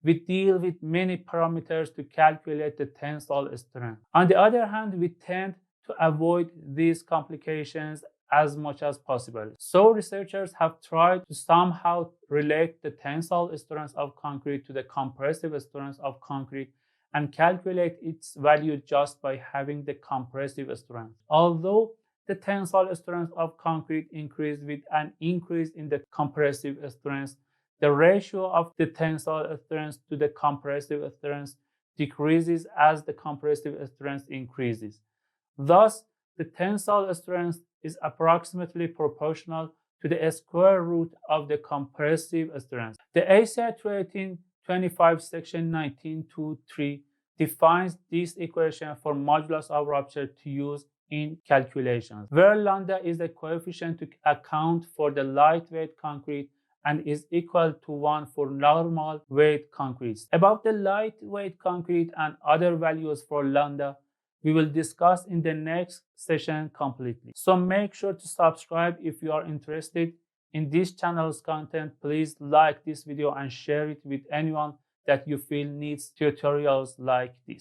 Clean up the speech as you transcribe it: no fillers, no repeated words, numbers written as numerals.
we deal with many parameters to calculate the tensile strength. On the other hand, we tend to avoid these complications as much as possible. So researchers have tried to somehow relate the tensile strength of concrete to the compressive strength of concrete and calculate its value just by having the compressive strength. Although the tensile strength of concrete increased with an increase in the compressive strength, the ratio of the tensile strength to the compressive strength decreases as the compressive strength increases. Thus, the tensile strength is approximately proportional to the square root of the compressive strength. The ACI 1825 section 19.2.3 defines this equation for modulus of rupture to use in calculations, where lambda is the coefficient to account for the lightweight concrete and is equal to 1 for normal weight concrete. About the lightweight concrete and other values for lambda, we will discuss in the next session completely. So make sure to subscribe if you are interested in this channel's content. Please like this video and share it with anyone that you feel needs tutorials like this.